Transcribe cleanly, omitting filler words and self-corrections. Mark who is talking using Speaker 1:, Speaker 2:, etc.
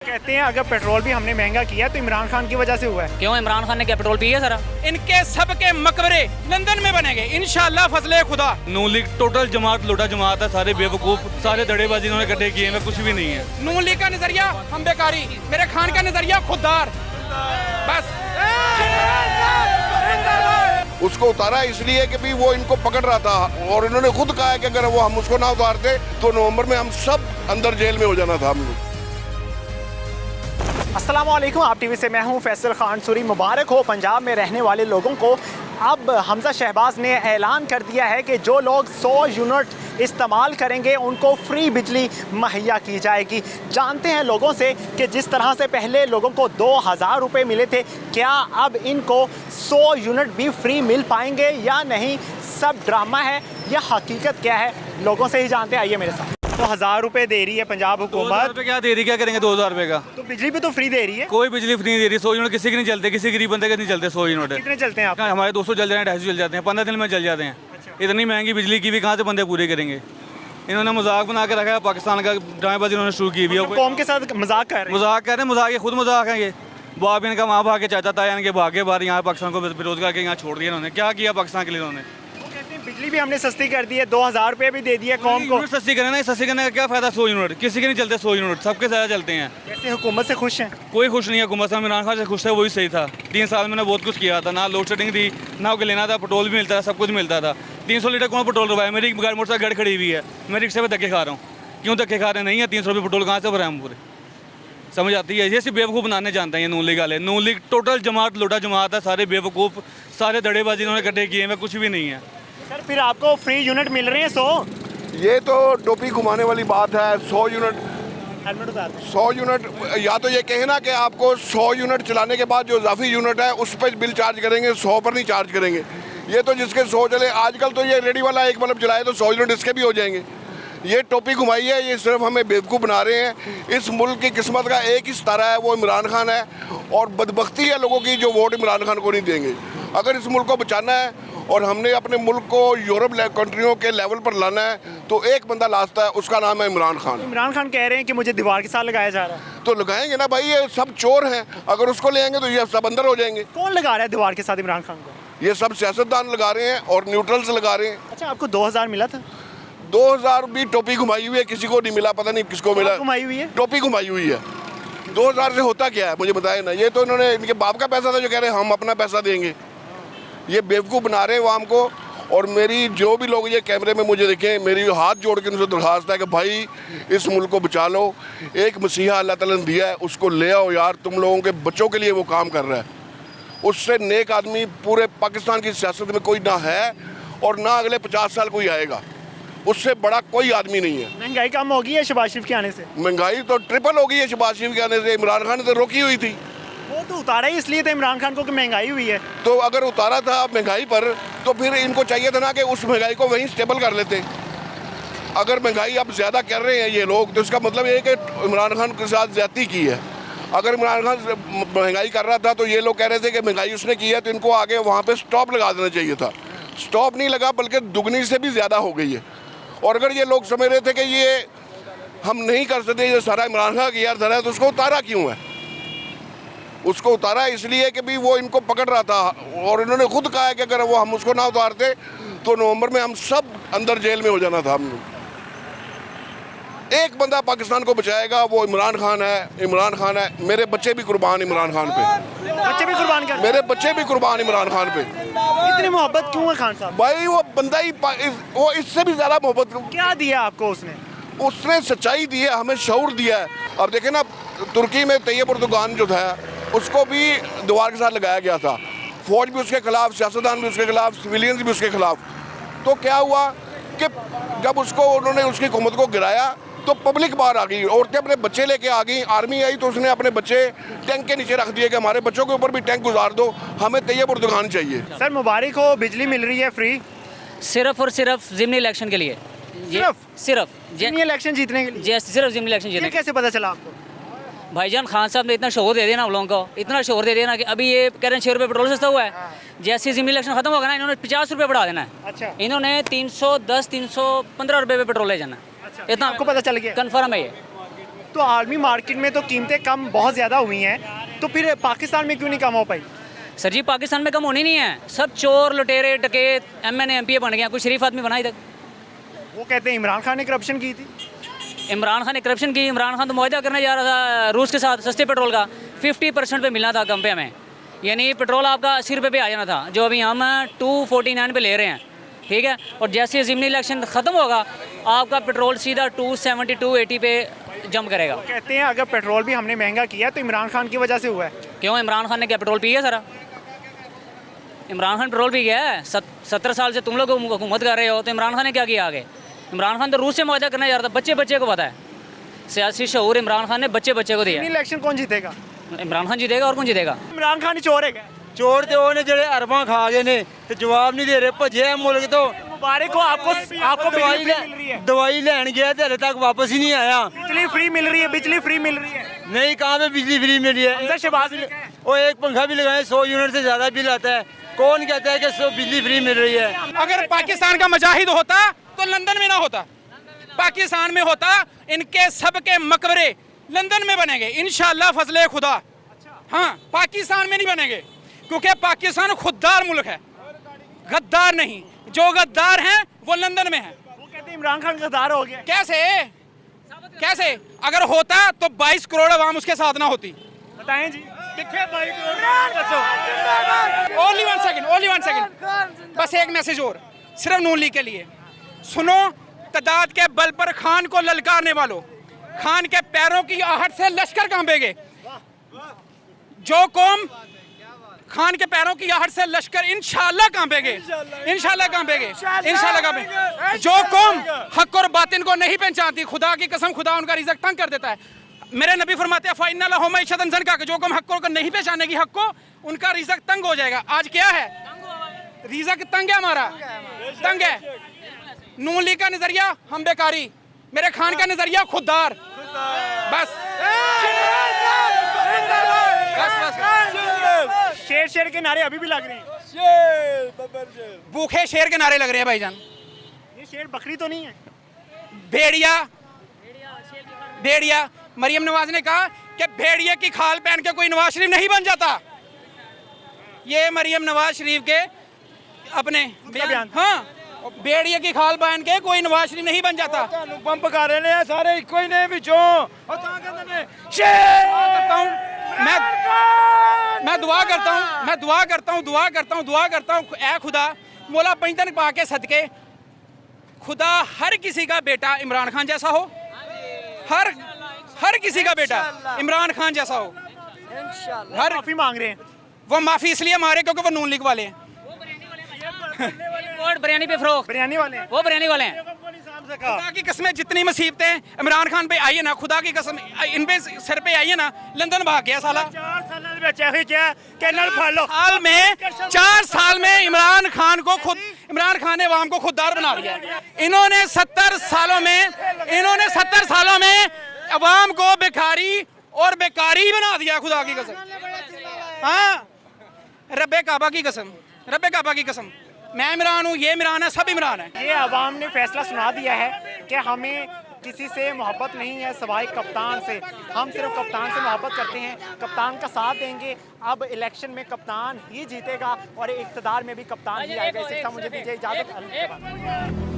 Speaker 1: कहते हैं अगर पेट्रोल भी हमने महंगा किया तो इमरान खान की वजह से हुआ है।
Speaker 2: क्यों इमरान खान ने क्या पेट्रोल पिया सारा?
Speaker 3: इनके सबके मकबरे लंदन में बनेंगे इंशाल्लाह फजले खुदा।
Speaker 4: नून लीग टोटल जमात लोटा जमात है, सारे बेवकूफ, सारे धड़ेबाजी इन्होंने इकट्ठे किए हैं, कुछ भी नहीं है।
Speaker 3: नून लीग का नजरिया हम बेकारी, मेरे खान का नजरिया खुददार। बस
Speaker 5: उसको उतारा इसलिए कि भी वो इनको पकड़ रहा था और इन्होंने खुद कहा है कि अगर वो हम उसको ना उतारते तो नवंबर में हम सब अंदर जेल में हो जाना था हम लोग।
Speaker 1: अस्सलाम वालेकुम, आप टीवी से मैं हूं फैसल खान सूरी। मुबारक हो पंजाब में रहने वाले लोगों को। अब हमजा शहबाज ने ऐलान कर दिया है कि जो लोग 100 यूनिट इस्तेमाल करेंगे उनको फ्री बिजली मुहैया की जाएगी। जानते हैं लोगों से कि जिस तरह से पहले लोगों को 2000 रुपये मिले थे, क्या अब इनको 100 यूनिट भी फ्री मिल पाएंगे या नहीं? सब ड्रामा है या हकीकत क्या है, लोगों से ही जानते हैं। आइए मेरे साथ। तो 1000 रुपये दे रही है पंजाब हुकूमत,
Speaker 4: क्या दे रही, क्या करेंगे 2000 रुपये का?
Speaker 1: तो बिजली भी तो फ्री दे रही है।
Speaker 4: कोई बिजली फ्री नहीं दे रही। 100 यूनिट किसी के नहीं चलते, किसी गरीब बंदे के नहीं चलते 100 यूनिट।
Speaker 1: कितने चलते हैं आप?
Speaker 4: हमारे 200 जल जाते हैं, 250 जल जाते हैं, 15 दिन में जल जाते हैं। इतनी महंगी बिजली की भी कहाँ से बंदे पूरे करेंगे? इन्होंने मजाक बना के रखा है, पाकिस्तान का ड्रामेबाजी इन्होंने शुरू की हुई है।
Speaker 1: कौम के साथ मजाक कर रहे हैं।
Speaker 4: मजाक कर रहे हैं, मजाक, ये खुद मजाक है। ये बाप इनका वहाँ भाग के, चाचा ताया इनके भागे बाहर, यहाँ पाकिस्तान को बेरोजगार के यहाँ छोड़ दिया इन्होंने। क्या किया पाकिस्तान के लिए इन्होंने?
Speaker 1: बिजली भी हमने सस्ती कर दी है, 2000 रुपये भी दे दिया कौम को।
Speaker 4: सस्ती करना है, सस्ती करने का क्या फायदा? 100 यूनिट किसी के नहीं चलते, 100 यूनिट सबके ज़्यादा चलते हैं।
Speaker 1: कैसे हुकूमत से खुश हैं?
Speaker 4: कोई खुश नहीं है हुकूमत से। इमरान खान से खुश था, वही सही था। 3 साल में बहुत कुछ किया था, ना लोड शेडिंग थी, ना उनको लेना था, पेट्रोल भी मिलता था, सब कुछ मिलता था। 300 लीटर कौन पेट्रोल रहा है? मेरी मोटरसाइकिल गाड़ी खड़ी हुई है, मैं रिक्शे पर धक्के खा रहा हूँ। क्यों धक्के खा रहे नहीं है? 300 रुपये पेट्रोल कहाँ से भरा हम पूरे? समझ आती है? ये सिर्फ बेवकूफ़ बनाने जानते हैं नून लीग वाले। नून लीग टोटल जमात लोटा जमात है, सारे बेवकूफ़, सारे धड़ेबाजी इन्होंने इकट्ठे किए हैं, कुछ भी नहीं है।
Speaker 1: सर फिर आपको फ्री यूनिट मिल रहे हैं 100?
Speaker 5: ये तो टोपी घुमाने वाली बात है। 100 यूनिट,
Speaker 1: हेलमेट उतार दो।
Speaker 5: 100 यूनिट, या तो ये कहे ना कि आपको 100 यूनिट चलाने के बाद जो इजाफी यूनिट है उस पर बिल चार्ज करेंगे, 100 पर नहीं चार्ज करेंगे। ये तो जिसके 100 चले, आजकल तो ये रेडी वाला एक बल्ब जलाए तो 100 यूनिट इसके भी हो जाएंगे। ये टोपी घुमाई है, ये सिर्फ हमें बेवकूफ़ बना रहे हैं। इस मुल्क की किस्मत का एक ही सितारा है, वो इमरान खान है। और बदबख्ती है लोगों की जो वोट इमरान खान को नहीं देंगे। अगर इस मुल्क को बचाना है और हमने अपने मुल्क को यूरोप कंट्रियों के लेवल पर लाना है तो एक बंदा लाता है, उसका नाम है इमरान खान।
Speaker 1: इमरान खान कह रहे हैं कि मुझे दीवार के साथ लगाया जा रहा है।
Speaker 5: तो लगाएंगे ना भाई, ये सब चोर हैं। अगर उसको ले आएंगे तो ये सब अंदर हो जाएंगे।
Speaker 1: कौन लगा रहा है दीवार के साथ इमरान खान को?
Speaker 5: ये सब सियासतदान लगा रहे हैं और न्यूट्रल्स लगा रहे हैं।
Speaker 1: अच्छा, आपको 2000 मिला था?
Speaker 5: 2000 भी टोपी घुमाई हुई है, किसी को नहीं मिला, पता नहीं किसको मिला।
Speaker 1: घुमाई हुई है,
Speaker 5: टोपी घुमाई हुई है। 2000 से होता क्या है मुझे बताए ना। ये तो इन्होंने, इनके बाप का पैसा था जो कह रहे हैं हम अपना पैसा देंगे। ये बेवकूफ़ बना रहे हैं वाम को। और मेरी जो भी लोग ये कैमरे में मुझे देखें, मेरी हाथ जोड़ के उनसे दरख्वास्त है कि भाई इस मुल्क को बचा लो। एक मसीहा अल्लाह ताला ने दिया है, उसको ले आओ यार। तुम लोगों के बच्चों के लिए वो काम कर रहा है। उससे नेक आदमी पूरे पाकिस्तान की सियासत में कोई ना है और ना अगले 50 साल कोई आएगा। उससे बड़ा कोई आदमी नहीं है।
Speaker 1: महंगाई कम होगी है शहबाज शरीफ के आने से?
Speaker 5: महंगाई तो ट्रिपल हो गई है शहबाज शरीफ के आने से। इमरान खान ने तो रोकी हुई थी।
Speaker 1: वो तो उतारा ही इसलिए था इमरान खान को कि महंगाई हुई है।
Speaker 5: तो अगर उतारा था महंगाई पर तो फिर इनको चाहिए था ना कि उस महंगाई को वहीं स्टेबल कर लेते। अगर महंगाई अब ज़्यादा कर रहे हैं ये लोग तो इसका मतलब ये है कि इमरान खान के साथ ज़्यादती की है। अगर इमरान खान महंगाई कर रहा था तो ये लोग कह रहे थे कि महंगाई उसने की है तो इनको आगे वहाँ पे स्टॉप लगा देना चाहिए था। स्टॉप नहीं लगा, बल्कि दुगनी से भी ज़्यादा हो गई है। और अगर ये लोग समझ रहे थे कि ये हम नहीं कर सकते, ये सारा इमरान खान की यार धरा है, तो उसको उतारा क्यों है? उसको उतारा इसलिए कि भी वो इनको पकड़ रहा था और इन्होंने खुद कहा है कि अगर वो हम उसको ना उतारते तो नवंबर में हम सब अंदर जेल में हो जाना था हम लोग। एक बंदा पाकिस्तान को बचाएगा, वो इमरान खान है। इमरान खान है। मेरे बच्चे भी कुर्बान इमरान खान पे।
Speaker 1: बच्चे भी कुर्बान कर?
Speaker 5: मेरे बच्चे भी कुर्बान इमरान खान पे।
Speaker 1: इतनी मोहब्बत क्यों है खान साहब?
Speaker 5: भाई वो बंदा ही वो इससे भी ज़्यादा मोहब्बत
Speaker 1: क्या दिया आपको उसने?
Speaker 5: उसने सच्चाई दी है, हमें शऊर दिया है। अब देखें ना, तुर्की में तैयब अर्दोगान जो था उसको भी दीवार के साथ लगाया गया था। फौज भी उसके खिलाफ, सियासतदान भी उसके खिलाफ, सिविलियंस भी उसके खिलाफ। तो क्या हुआ कि जब उसको उन्होंने उसकी हुकूमत को गिराया तो पब्लिक बाहर आ गई, औरतें अपने बच्चे लेके आ गई। आर्मी आई तो उसने अपने बच्चे टैंक के नीचे रख दिए कि हमारे बच्चों के ऊपर भी टैंक गुजार दो, हमें तैयब अर्दोगान चाहिए।
Speaker 1: सर मुबारक हो, बिजली मिल रही है फ्री
Speaker 2: सिर्फ और सिर्फ ज़िमनी इलेक्शन के लिए। सिर्फ
Speaker 1: इलेक्शन जीतने के लिए?
Speaker 2: सिर्फ ज़िमनी इलेक्शन जीतने।
Speaker 1: कैसे पता चला आपको?
Speaker 2: भाईजान खान साहब ने इतना शोर दे दिया ना हम लोगों को, इतना शोर दे दिया ना कि अभी ये कह रहे हैं 6 रुपये पेट्रोल सस्ता हुआ है। जैसे ज़िमनी इलेक्शन खत्म होगा ना, इन्होंने 50 रुपये बढ़ा देना है।
Speaker 1: अच्छा।
Speaker 2: इन्होंने 310 315 रुपये पे पेट्रोल ले जाना है।
Speaker 1: अच्छा।
Speaker 2: इतना
Speaker 1: आपको पता चल गया?
Speaker 2: कन्फर्म है ये।
Speaker 1: तो आर्मी मार्केट में तो कीमतें कम बहुत ज़्यादा हुई हैं, तो फिर पाकिस्तान में क्यों नहीं कम हो पाई?
Speaker 2: सर जी पाकिस्तान में कम होनी नहीं है, सब चोर लुटेरे डकैत MNA MPA बन गए हैं, कोई शरीफ आदमी बना इधर।
Speaker 1: वो कहते हैं इमरान खान ने करप्शन की थी।
Speaker 2: इमरान खान ने करप्शन की, इमरान खान तो मुआहदा करने जा रहा था रूस के साथ सस्ते पेट्रोल का, 50% पे मिलना था कम पे हमें, यानी पेट्रोल आपका 80 रुपये पे आ जाना था, जो अभी हम 249 पे ले रहे हैं, ठीक है। और जैसे ज़िमनी इलेक्शन ख़त्म होगा आपका पेट्रोल सीधा 270 280 पे जंप करेगा।
Speaker 1: कहते हैं अगर पेट्रोल भी हमने महंगा किया तो इमरान खान की वजह से हुआ है।
Speaker 2: क्यों, इमरान खान ने क्या पेट्रोल पिया सारा? इमरान खान पेट्रोल पी गया है। 70 साल से तुम लोग हुकूमत कर रहे हो, तो इमरान खान ने क्या किया आगे? इमरान खान तो रूस से मुआहदा करने जा रहा था, बच्चे बच्चे को पता है, सियासी शऊर इमरान खान ने बच्चे बच्चे को दिया।
Speaker 1: इलेक्शन कौन जीतेगा?
Speaker 2: इमरान खान जीतेगा, और कौन जीतेगा?
Speaker 1: इमरान खान ही चोर है क्या?
Speaker 6: चोर तो ਉਹਨੇ ਜਿਹੜੇ ਅਰਬਾਂ ਖਾ ਗਏ ਨੇ ਤੇ ਜਵਾਬ ਨਹੀਂ ਦੇ ਰਹੇ, ਭੱਜੇ ਆ ਮੁਲਕ ਤੋਂ।
Speaker 1: मुबारक हो आपको, आपको
Speaker 6: ਦਵਾਈ
Speaker 1: बिजली फ्री मिल रही है,
Speaker 6: दवाई ਲੈਣ ਗਿਆ ਤੇ ਹਲੇ तक वापस ही नहीं आया।
Speaker 1: बिजली फ्री मिल रही है, बिजली फ्री मिल रही है।
Speaker 6: नहीं, कहाँ पे बिजली फ्री मिल रही है?
Speaker 1: हमजा शहबाज ने कहा है।
Speaker 6: वो एक पंखा भी लगाए 100 यूनिट से ज़्यादा बिल आता है, कौन कहता है कि 100 बिजली फ्री मिल रही है?
Speaker 3: अगर पाकिस्तान का मुजाहिद होता तो लंदन में ना होता, पाकिस्तान में होता। इनके सब के मकबरे लंदन में बनेंगे इंशाअल्लाह फजले खुदा। हाँ, पाकिस्तान में नहीं बनेंगे, क्योंकि पाकिस्तान खुददार मुल्क है, गद्दार नहीं। जो गद्दार हैं वो लंदन में हैं।
Speaker 1: वो कहते हैं इमरान खान गद्दार हो गया।
Speaker 3: कैसे कैसे? अगर होता तो 22 करोड़ आवाम उसके साथ ना होती।
Speaker 1: बताएं जी।
Speaker 3: ओनली वन सेकंड, बस एक मैसेज और सिर्फ नून लीग के लिए सुनो। तादाद के बल पर खान को ललकारने वालों, खान के पैरों की आहट से लश्कर कांपेंगे। जो कौम खान के पैरों की आहट से लश्कर इंशाअल्लाह कांपेंगे, इंशाअल्लाह कांपेंगे, इंशाअल्लाह कांपेंगे। जो कौम हक और बातिन को नहीं पहचानती, खुदा की कसम खुदा उनका रिज़्क तंग कर देता है। मेरे नबी फरमाते हैं फ़इन्ना लहुम मईशतन ज़नका, जो कौम हक को नहीं पहचानेगी हक को, उनका रिज़्क तंग हो जाएगा। आज क्या है? रिज़्क तंग है, हमारा तंग है। नून लीग का नजरिया हम बेकारी, मेरे खान का नजरिया खुददार। बस
Speaker 1: शेर शेर के नारे अभी भी लग रहे हैं।
Speaker 3: भूखे शेर के नारे लग रहे हैं भाईजान।
Speaker 1: ये शेर बकरी तो नहीं है?
Speaker 3: भेड़िया, भेड़िया। मरियम नवाज ने कहा कि भेड़िया की खाल पहन के कोई नवाज शरीफ नहीं बन जाता। ये मरियम नवाज शरीफ के अपने
Speaker 1: बयान।
Speaker 3: हाँ, भेड़िया की खाल पहन के कोई नवाज शरीफ नहीं बन जाता।
Speaker 6: पंप कर रहे हैं सारे इको ही ने विचों।
Speaker 3: मैं दुआ करता हूँ ऐ खुदा मौला पंजतन पा के सदके, खुदा हर किसी का बेटा इमरान खान जैसा हो, हर किसी का बेटा इमरान खान जैसा हो।
Speaker 1: हर माफी मांग रहे हैं।
Speaker 3: वो माफी इसलिए मारे क्योंकि वो नून लीग वाले हैं।
Speaker 2: बिरयानी पे फरोख्त,
Speaker 1: बिरयानी वाले हैं।
Speaker 2: वो बिरयानी वाले हैं।
Speaker 3: खुदा की कसमें जितनी मुसीबतें इमरान खान पे आई है ना, खुदा की कसम इन पे सर पे आई है ना, लंदन भाग गया साला।
Speaker 1: 4
Speaker 3: साल में इमरान खान ने अवाम को खुददार बना दिया। इन्होंने 70 सालों में अवाम को बेकारी और बेकारी बना दिया, खुदा की कसम। हाँ, रब्बे काबा की कसम, मैं इमरान हूँ, ये इमरान है, सब इमरान है।
Speaker 1: ये अवाम ने फैसला सुना दिया है कि हमें किसी से मोहब्बत नहीं है सिवाय कप्तान से। हम सिर्फ कप्तान से मोहब्बत करते हैं, कप्तान का साथ देंगे। अब इलेक्शन में कप्तान ही जीतेगा और इक़्तिदार में भी कप्तान ही आएगा। इससे मुझे दीजिए इजाज़त।